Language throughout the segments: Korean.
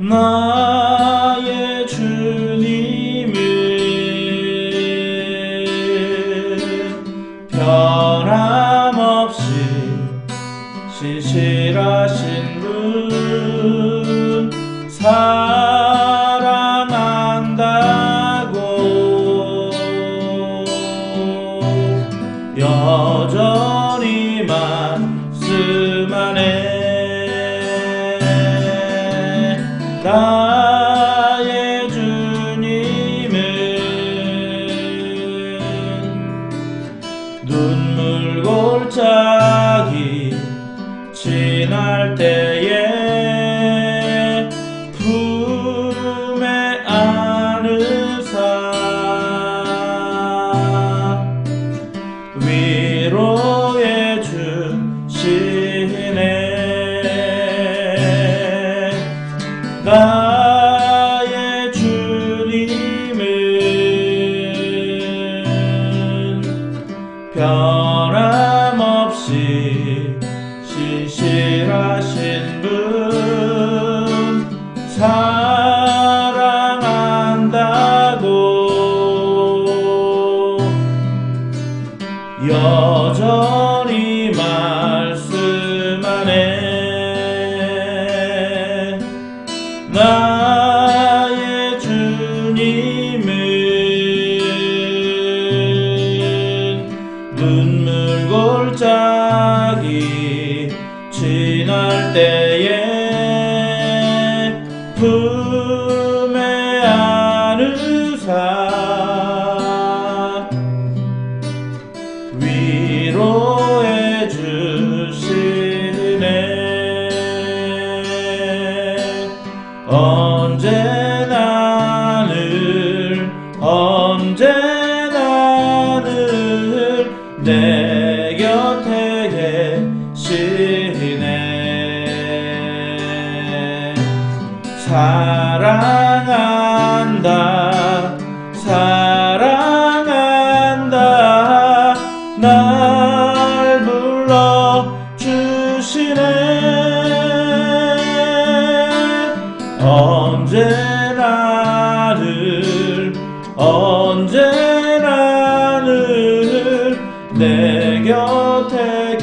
나의 주님은 변함없이 신실하신 분, 사랑한다고 여전히 말씀하네. 나의 주님은 눈물 골짜기 지날 때에 품에 안으사 위로해 주시네. 나의 주님은 변함없이 신실하신 분, 사랑한다고 여전히 말씀하네. 나의 주님은 눈물 골짜기 지날 때에 품에 안으사 위로해 주시네. 언제나 늘 내 곁에 계시네. 사랑한다 날 불러주시네. 언제나 늘 내 곁에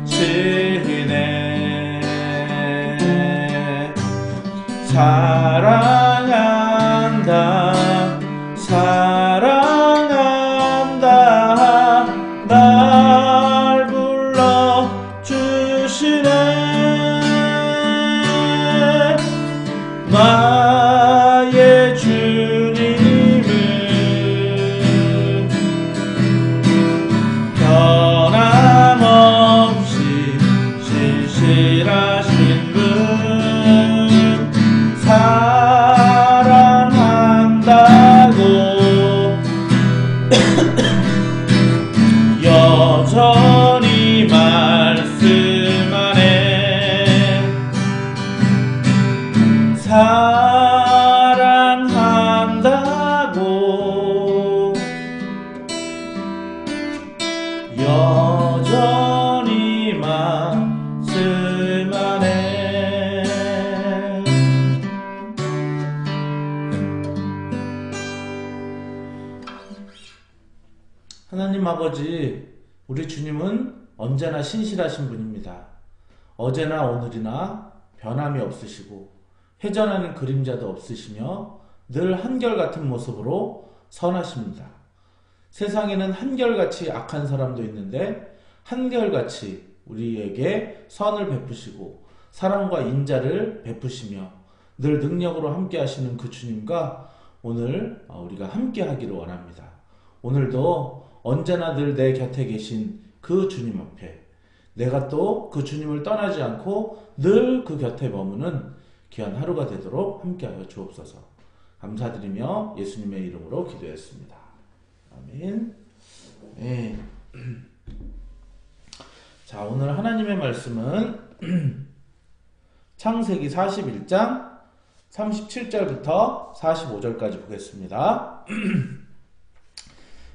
계시네. 사랑한다 날 불러주시네. 나의 주님은 변함없이 신실하신 분, 사랑한다고 여전히 말씀하네. 사랑한다고 여전히 말씀하네. 하나님 아버지, 우리 주님은 언제나 신실하신 분입니다. 어제나 오늘이나 변함이 없으시고 회전하는 그림자도 없으시며 늘 한결같은 모습으로 선하십니다. 세상에는 한결같이 악한 사람도 있는데 한결같이 우리에게 선을 베푸시고 사랑과 인자를 베푸시며 늘 능력으로 함께 하시는 그 주님과 오늘 우리가 함께 하기를 원합니다. 오늘도 언제나 늘 내 곁에 계신 그 주님 앞에 내가 또 그 주님을 떠나지 않고 늘 그 곁에 머무는 귀한 하루가 되도록 함께하여 주옵소서. 감사드리며 예수님의 이름으로 기도했습니다. 아멘. 네. 자, 오늘 하나님의 말씀은 창세기 41장 37절부터 45절까지 보겠습니다.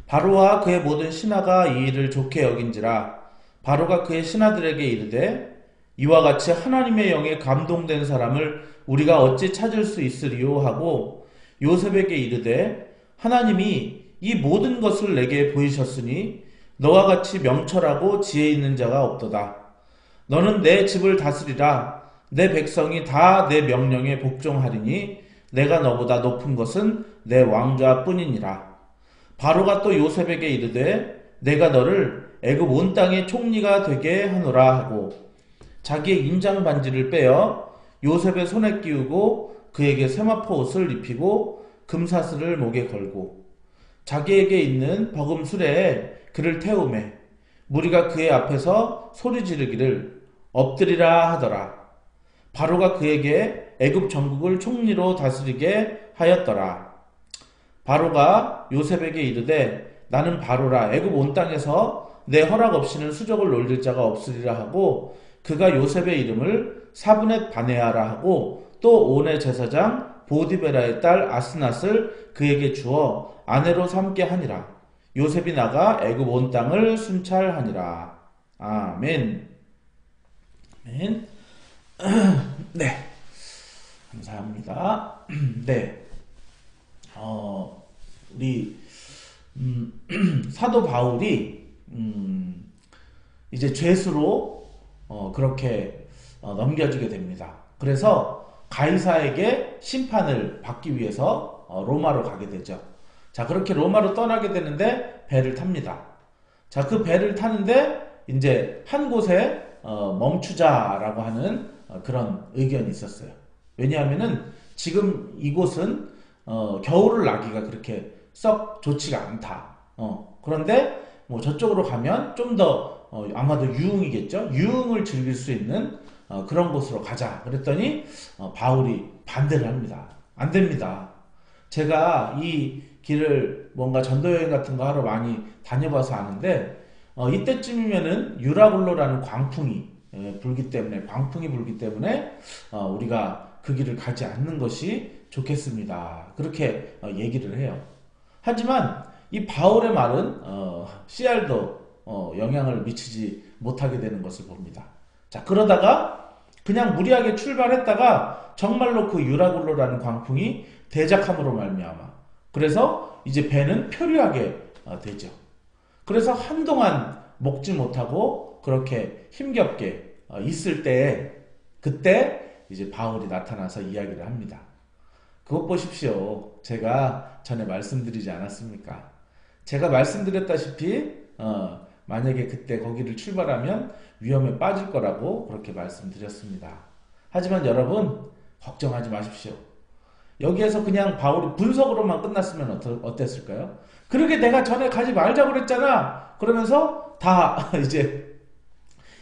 바로와 그의 모든 신하가 이 일을 좋게 여긴지라 바로가 그의 신하들에게 이르되 이와 같이 하나님의 영에 감동된 사람을 우리가 어찌 찾을 수 있으리요 하고 요셉에게 이르되 하나님이 이 모든 것을 내게 보이셨으니 너와 같이 명철하고 지혜 있는 자가 없도다. 너는 내 집을 다스리라. 내 백성이 다 내 명령에 복종하리니 내가 너보다 높은 것은 내 왕좌뿐이니라. 바로가 또 요셉에게 이르되 내가 너를 애굽 온 땅의 총리가 되게 하노라 하고 자기의 임장 반지를 빼어 요셉의 손에 끼우고 그에게 세마포 옷을 입히고 금사슬을 목에 걸고 자기에게 있는 버금 수레에 그를 태우매 무리가 그의 앞에서 소리 지르기를 엎드리라 하더라. 바로가 그에게 애굽 전국을 총리로 다스리게 하였더라. 바로가 요셉에게 이르되 나는 바로라. 애굽 온 땅에서 내 허락 없이는 수족을 놀릴 자가 없으리라 하고 그가 요셉의 이름을 사브넷 바네아라 하고 또 온의 제사장 보디베라의 딸 아스낫을 그에게 주어 아내로 삼게 하니라. 요셉이 나가 애굽 온 땅을 순찰하니라. 아멘. 아멘. 네, 감사합니다. 네, 우리 사도 바울이 이제 죄수로 그렇게 넘겨지게 됩니다. 그래서 가이사에게 심판을 받기 위해서 로마로 가게 되죠. 자, 그렇게 로마로 떠나게 되는데 배를 탑니다. 자, 그 배를 타는데 이제 한 곳에 멈추자라고 하는 그런 의견이 있었어요. 왜냐하면은 지금 이곳은 겨울을 나기가 그렇게 썩 좋지가 않다. 그런데 뭐 저쪽으로 가면 좀 더 아마도 유흥이겠죠. 유흥을 즐길 수 있는 그런 곳으로 가자. 그랬더니 바울이 반대를 합니다. 안 됩니다. 제가 이 길을 뭔가 전도여행 같은 거 하러 많이 다녀봐서 아는데 이때쯤이면은 유라굴로라는 광풍이 불기 때문에 우리가 그 길을 가지 않는 것이 좋겠습니다. 그렇게 얘기를 해요. 하지만 이 바울의 말은 씨알도 영향을 미치지 못하게 되는 것을 봅니다. 자, 그러다가 그냥 무리하게 출발했다가 정말로 그 유라굴로라는 광풍이 대적함으로 말미암아 그래서 이제 배는 표류하게 되죠. 그래서 한동안 먹지 못하고 그렇게 힘겹게 있을 때 그때 이제 바울이 나타나서 이야기를 합니다. 그것 보십시오. 제가 전에 말씀드리지 않았습니까? 제가 말씀드렸다시피 만약에 그때 거기를 출발하면 위험에 빠질 거라고 그렇게 말씀드렸습니다. 하지만 여러분 걱정하지 마십시오. 여기에서 그냥 바울이 분석으로만 끝났으면 어땠을까요? 그러게 내가 전에 가지 말자고 그랬잖아. 그러면서 다 이제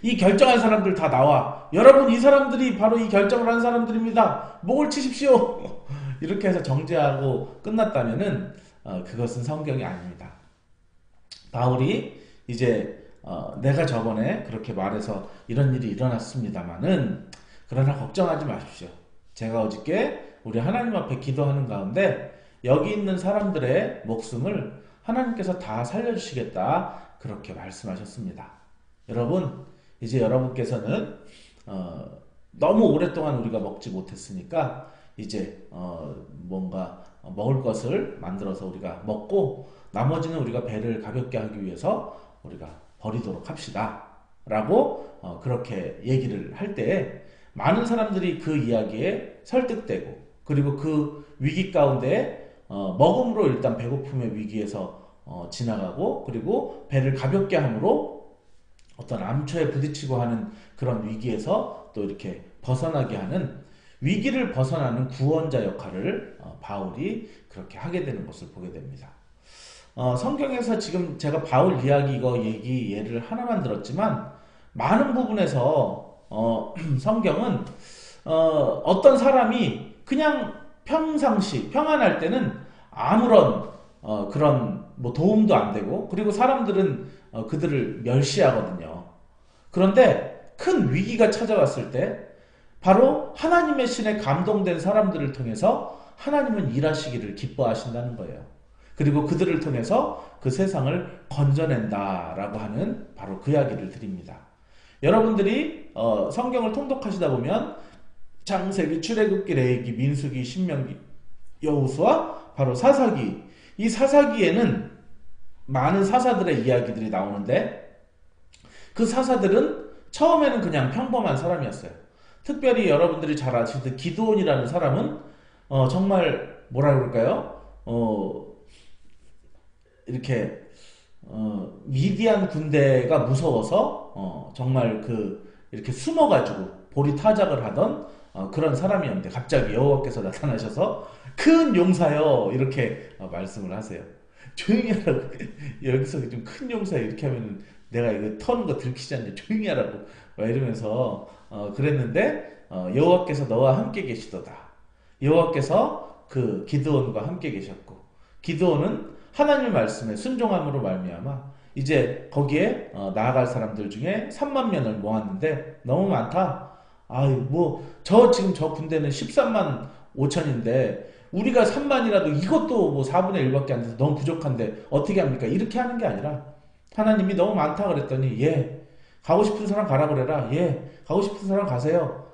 이 결정한 사람들 다 나와. 여러분 이 사람들이 바로 이 결정을 한 사람들입니다. 목을 치십시오. 이렇게 해서 정죄하고 끝났다면은 그것은 성경이 아닙니다. 바울이 이제 내가 저번에 그렇게 말해서 이런 일이 일어났습니다마는 그러나 걱정하지 마십시오. 제가 어저께 우리 하나님 앞에 기도하는 가운데 여기 있는 사람들의 목숨을 하나님께서 다 살려주시겠다 그렇게 말씀하셨습니다. 여러분 이제 여러분께서는 너무 오랫동안 우리가 먹지 못했으니까 이제 뭔가 먹을 것을 만들어서 우리가 먹고 나머지는 우리가 배를 가볍게 하기 위해서 우리가 버리도록 합시다 라고 그렇게 얘기를 할 때 많은 사람들이 그 이야기에 설득되고 그리고 그 위기 가운데 먹음으로 일단 배고픔의 위기에서 지나가고 그리고 배를 가볍게 함으로 어떤 암초에 부딪히고 하는 그런 위기에서 또 이렇게 벗어나게 하는 위기를 벗어나는 구원자 역할을 바울이 그렇게 하게 되는 것을 보게 됩니다. 성경에서 지금 제가 바울 이야기 이거 얘기 예를 하나만 들었지만 많은 부분에서 성경은 어떤 사람이 그냥 평상시 평안할 때는 아무런 그런 뭐 도움도 안 되고 그리고 사람들은 그들을 멸시하거든요. 그런데 큰 위기가 찾아왔을 때 바로 하나님의 신에 감동된 사람들을 통해서 하나님은 일하시기를 기뻐하신다는 거예요. 그리고 그들을 통해서 그 세상을 건져낸다라고 하는 바로 그 이야기를 드립니다. 여러분들이 성경을 통독하시다 보면 창세기, 출애굽기, 레위기, 민수기, 신명기, 여호수아, 바로 사사기. 이 사사기에는 많은 사사들의 이야기들이 나오는데 그 사사들은 처음에는 그냥 평범한 사람이었어요. 특별히 여러분들이 잘 아시듯 기드온이라는 사람은 정말 뭐라 그럴까요? 이렇게 미디안 군대가 무서워서 정말 이렇게 숨어가지고 보리타작을 하던 그런 사람이었는데 갑자기 여호와께서 나타나셔서 큰 용사여 이렇게 말씀을 하세요. 조용히 하라고. 여기서 좀 큰 용사 이렇게 하면 내가 이거 터는 거 들키지 않냐, 조용히 하라고 막 이러면서 그랬는데 여호와께서 너와 함께 계시도다. 여호와께서 그 기드온과 함께 계셨고 기드온은 하나님의 말씀에 순종함으로 말미암아 이제 거기에 나아갈 사람들 중에 3만 명을 모았는데 너무 많다. 아유 지금 저 군대는 13만 5천인데 우리가 3만이라도 이것도 뭐 4분의 1밖에 안 돼서 너무 부족한데 어떻게 합니까? 이렇게 하는 게 아니라 하나님이 너무 많다 그랬더니 예, 가고 싶은 사람 가라 그래라. 예, 가고 싶은 사람 가세요.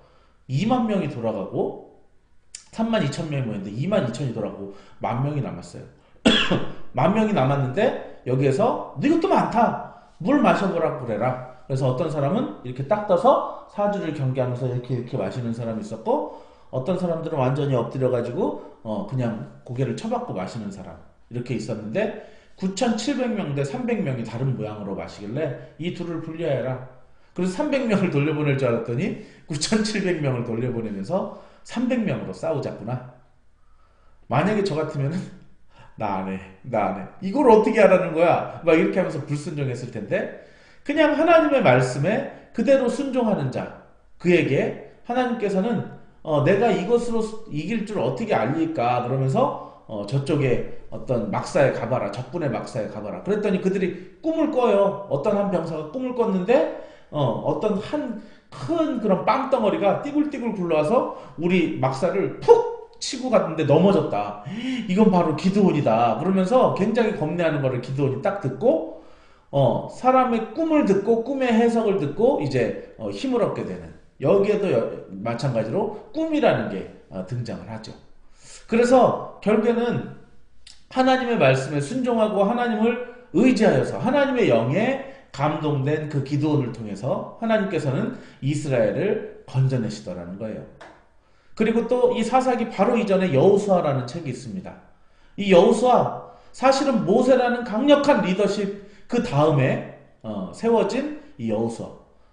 2만 명이 돌아가고 3만 2천 명이 모였는데 2만 2천이 돌아가고 1만 명이 남았어요. 1만 명이 남았는데 여기에서 너 이것도 많다. 물 마셔보라고 그래라. 그래서 어떤 사람은 이렇게 딱 떠서 사주를 경계하면서 이렇게 마시는 사람이 있었고 어떤 사람들은 완전히 엎드려가지고 그냥 고개를 쳐박고 마시는 사람 이렇게 있었는데 9,700명 대 300명이 다른 모양으로 마시길래 이 둘을 분리해라. 그래서 300명을 돌려보낼 줄 알았더니 9,700명을 돌려보내면서 300명으로 싸우자꾸나. 만약에 저 같으면은 나 안 해. 이걸 어떻게 하라는 거야? 막 이렇게 하면서 불순종했을 텐데 그냥 하나님의 말씀에 그대로 순종하는 자 그에게 하나님께서는 내가 이것으로 이길 줄 어떻게 알릴까 그러면서 저쪽에 어떤 막사에 가봐라. 적군의 막사에 가봐라. 그랬더니 그들이 꿈을 꿔요. 어떤 한 병사가 꿈을 꿨는데 어떤 큰 그런 빵덩어리가 띠굴띠굴 굴러와서 우리 막사를 푹 치고 갔는데 넘어졌다. 이건 바로 기드온이다. 그러면서 굉장히 겁내하는 거를 기드온이 딱 듣고 사람의 꿈을 듣고 꿈의 해석을 듣고 이제 힘을 얻게 되는 여기에도 마찬가지로 꿈이라는 게 등장을 하죠. 그래서 결국에는 하나님의 말씀에 순종하고 하나님을 의지하여서 하나님의 영에 감동된 그 기드온을 통해서 하나님께서는 이스라엘을 건져내시더라는 거예요. 그리고 또 이 사사기 바로 이전에 여호수아라는 책이 있습니다. 이 여호수아 사실은 모세라는 강력한 리더십 그 다음에 세워진 이 여호수아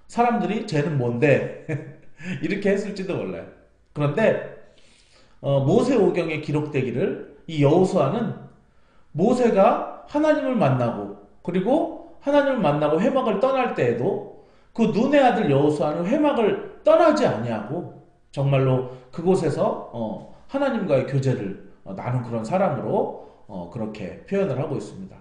사람들이 쟤는 뭔데 이렇게 했을지도 몰라요. 그런데 모세오경에 기록되기를 이 여호수아는 모세가 하나님을 만나고 그리고 하나님을 만나고 회막을 떠날 때에도 그 눈의 아들 여호수아는 회막을 떠나지 아니하고 정말로 그곳에서 하나님과의 교제를 나눈 그런 사람으로 그렇게 표현을 하고 있습니다.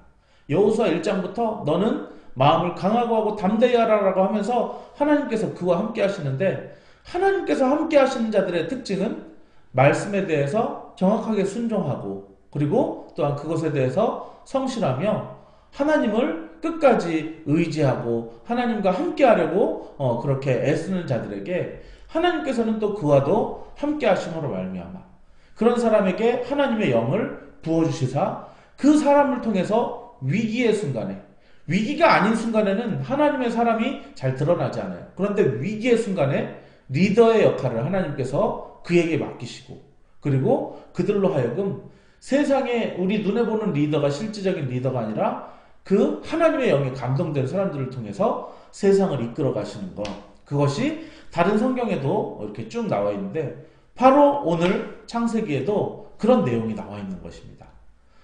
여호수아 1장부터 너는 마음을 강하고 하고 담대히 하라라고 하면서 하나님께서 그와 함께 하시는데 하나님께서 함께 하시는 자들의 특징은 말씀에 대해서 정확하게 순종하고 그리고 또한 그것에 대해서 성실하며 하나님을 끝까지 의지하고 하나님과 함께 하려고 그렇게 애쓰는 자들에게 하나님께서는 또 그와도 함께 하심으로 말미암아 그런 사람에게 하나님의 영을 부어주시사 그 사람을 통해서 위기의 순간에 위기가 아닌 순간에는 하나님의 사람이 잘 드러나지 않아요. 그런데 위기의 순간에 리더의 역할을 하나님께서 그에게 맡기시고 그리고 그들로 하여금 세상에 우리 눈에 보는 리더가 실질적인 리더가 아니라 그 하나님의 영에 감동된 사람들을 통해서 세상을 이끌어 가시는 것 그것이 다른 성경에도 이렇게 쭉 나와 있는데 바로 오늘 창세기에도 그런 내용이 나와 있는 것입니다.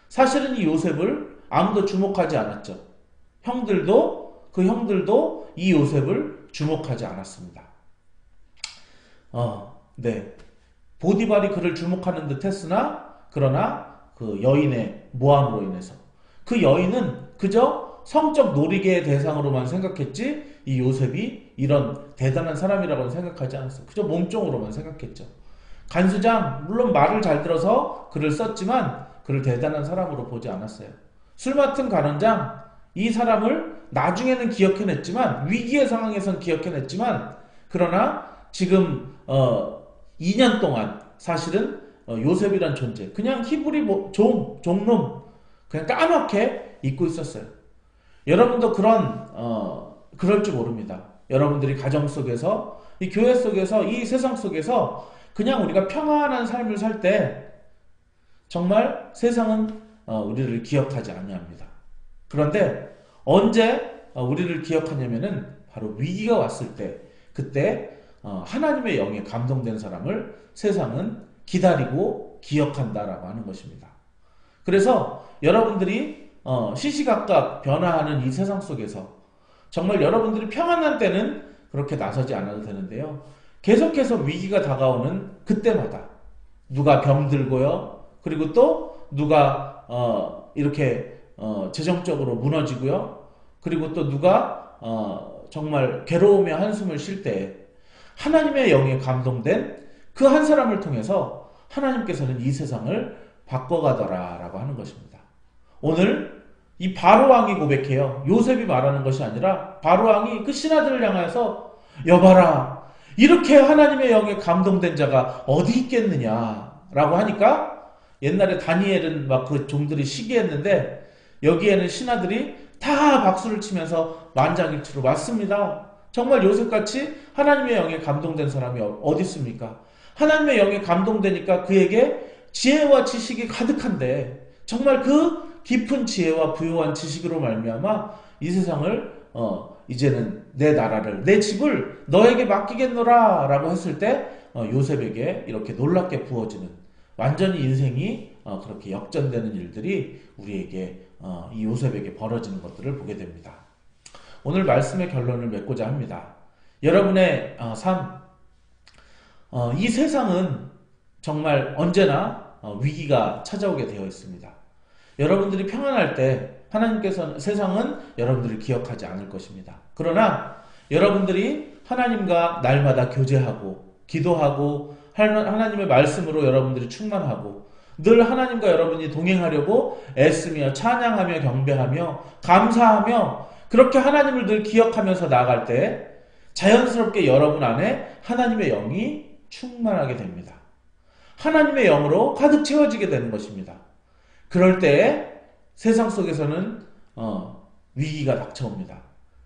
사실은 이 요셉을 아무도 주목하지 않았죠. 그 형들도 이 요셉을 주목하지 않았습니다. 네. 보디발이 그를 주목하는 듯 했으나 그러나 그 여인의 모함으로 인해서 그 여인은 그저 성적 놀이개의 대상으로만 생각했지 이 요셉이 이런 대단한 사람이라고는 생각하지 않았어요. 그저 몸종으로만 생각했죠. 간수장 물론 말을 잘 들어서 글을 썼지만 그를 대단한 사람으로 보지 않았어요. 술 맡은 간원장 이 사람을 나중에는 기억해냈지만 위기의 상황에선 기억해냈지만 그러나 지금 2년 동안 사실은 요셉이란 존재, 그냥 히브리 종놈, 그냥 까맣게 잊고 있었어요. 여러분도 그럴 줄 모릅니다. 여러분들이 가정 속에서, 이 교회 속에서, 이 세상 속에서 그냥 우리가 평안한 삶을 살 때 정말 세상은 우리를 기억하지 아니합니다. 그런데 언제 우리를 기억하냐면은 바로 위기가 왔을 때, 그때 하나님의 영에 감동된 사람을 세상은 기다리고 기억한다라고 하는 것입니다. 그래서 여러분들이 시시각각 변화하는 이 세상 속에서 정말 여러분들이 평안한 때는 그렇게 나서지 않아도 되는데요. 계속해서 위기가 다가오는 그때마다 누가 병들고요. 그리고 또 누가 이렇게 재정적으로 무너지고요. 그리고 또 누가 정말 괴로움에 한숨을 쉴 때 하나님의 영에 감동된 그 한 사람을 통해서 하나님께서는 이 세상을 바꿔가더라라고 하는 것입니다. 오늘 이 바로왕이 고백해요. 요셉이 말하는 것이 아니라 바로왕이 그 신하들을 향해서 여봐라, 이렇게 하나님의 영에 감동된 자가 어디 있겠느냐라고 하니까 옛날에 다니엘은 막 그 종들이 시기했는데 여기에는 신하들이 다 박수를 치면서 만장일치로 맞습니다. 정말 요셉같이 하나님의 영에 감동된 사람이 어디 있습니까? 하나님의 영에 감동되니까 그에게 지혜와 지식이 가득한데 정말 그 깊은 지혜와 부유한 지식으로 말미암아 이 세상을 이제는 내 나라를, 내 집을 너에게 맡기겠노라 라고 했을 때 요셉에게 이렇게 놀랍게 부어지는, 완전히 인생이 그렇게 역전되는 일들이 우리에게 이 요셉에게 벌어지는 것들을 보게 됩니다. 오늘 말씀의 결론을 맺고자 합니다. 여러분의 삶, 이 세상은 정말 언제나 위기가 찾아오게 되어 있습니다. 여러분들이 평안할 때 하나님께서는, 세상은 여러분들을 기억하지 않을 것입니다. 그러나 여러분들이 하나님과 날마다 교제하고 기도하고 하나님의 말씀으로 여러분들이 충만하고 늘 하나님과 여러분이 동행하려고 애쓰며 찬양하며 경배하며 감사하며 그렇게 하나님을 늘 기억하면서 나아갈 때 자연스럽게 여러분 안에 하나님의 영이 충만하게 됩니다. 하나님의 영으로 가득 채워지게 되는 것입니다. 그럴 때 세상 속에서는 위기가 닥쳐옵니다.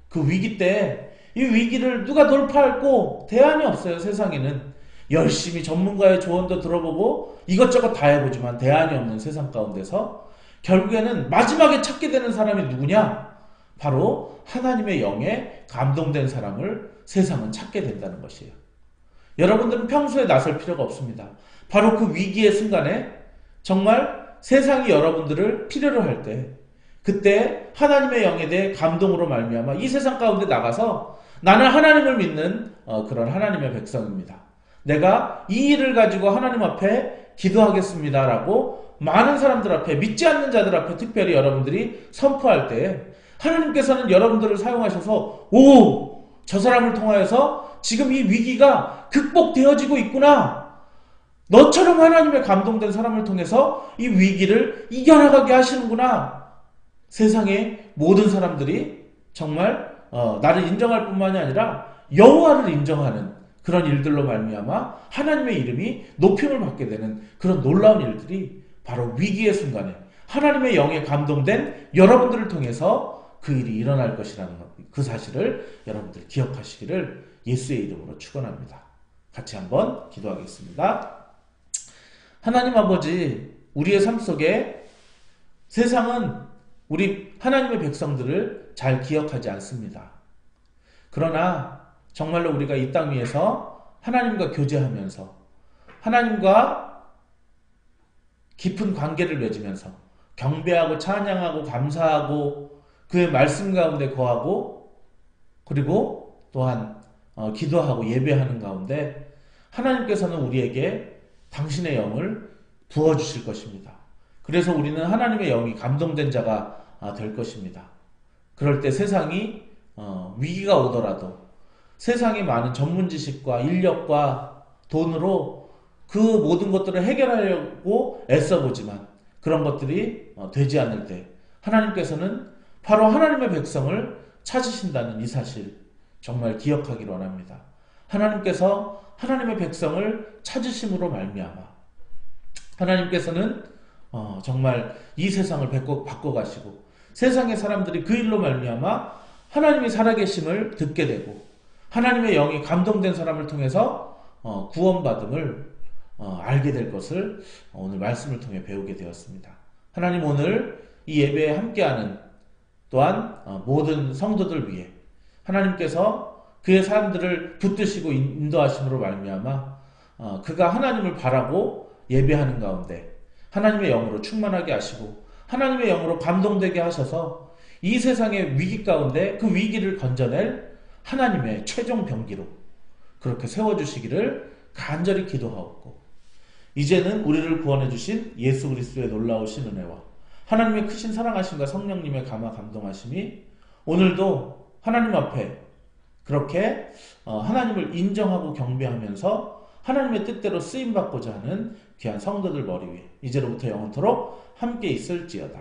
그 위기 때 이 위기를 누가 돌파할고 대안이 없어요. 세상에는 열심히 전문가의 조언도 들어보고 이것저것 다 해보지만 대안이 없는 세상 가운데서 결국에는 마지막에 찾게 되는 사람이 누구냐? 바로 하나님의 영에 감동된 사람을 세상은 찾게 된다는 것이에요. 여러분들은 평소에 나설 필요가 없습니다. 바로 그 위기의 순간에 정말 세상이 여러분들을 필요로 할 때, 그때 하나님의 영에 대해 감동으로 말미암아 이 세상 가운데 나가서 나는 하나님을 믿는 그런 하나님의 백성입니다. 내가 이 일을 가지고 하나님 앞에 기도하겠습니다라고 많은 사람들 앞에, 믿지 않는 자들 앞에 특별히 여러분들이 선포할 때 하나님께서는 여러분들을 사용하셔서 저 사람을 통하여서 지금 이 위기가 극복되어지고 있구나, 너처럼 하나님의 감동된 사람을 통해서 이 위기를 이겨나가게 하시는구나, 세상의 모든 사람들이 정말 나를 인정할 뿐만이 아니라 여호와를 인정하는 그런 일들로 말미암아 하나님의 이름이 높임을 받게 되는 그런 놀라운 일들이 바로 위기의 순간에 하나님의 영에 감동된 여러분들을 통해서 그 일이 일어날 것이라는 그 사실을 여러분들 기억하시기를 예수의 이름으로 축원합니다. 같이 한번 기도하겠습니다. 하나님 아버지, 우리의 삶 속에 세상은 우리 하나님의 백성들을 잘 기억하지 않습니다. 그러나 정말로 우리가 이 땅 위에서 하나님과 교제하면서 하나님과 깊은 관계를 맺으면서 경배하고 찬양하고 감사하고 그의 말씀 가운데 거하고 그리고 또한 기도하고 예배하는 가운데 하나님께서는 우리에게 당신의 영을 부어주실 것입니다. 그래서 우리는 하나님의 영이 감동된 자가 될 것입니다. 그럴 때 세상이 위기가 오더라도 세상의 많은 전문 지식과 인력과 돈으로 그 모든 것들을 해결하려고 애써보지만 그런 것들이 되지 않을 때 하나님께서는 바로 하나님의 백성을 찾으신다는 이 사실 정말 기억하기를 원합니다. 하나님께서 하나님의 백성을 찾으심으로 말미암아 하나님께서는 정말 이 세상을 바꿔가시고 세상의 사람들이 그 일로 말미암아 하나님의 살아계심을 듣게 되고 하나님의 영이 감동된 사람을 통해서 구원받음을 알게 될 것을 오늘 말씀을 통해 배우게 되었습니다. 하나님 오늘 이 예배에 함께하는 또한 모든 성도들 위해 하나님께서 그의 사람들을 붙드시고 인도하심으로 말미암아 그가 하나님을 바라고 예배하는 가운데 하나님의 영으로 충만하게 하시고 하나님의 영으로 감동되게 하셔서 이 세상의 위기 가운데 그 위기를 건져낼 하나님의 최종 병기로 그렇게 세워주시기를 간절히 기도하옵고 이제는 우리를 구원해 주신 예수 그리스도의 놀라우신 은혜와 하나님의 크신 사랑하심과 성령님의 감화 감동하심이 오늘도 하나님 앞에 그렇게 하나님을 인정하고 경배하면서 하나님의 뜻대로 쓰임받고자 하는 귀한 성도들 머리 위에 이제로부터 영원토록 함께 있을지어다.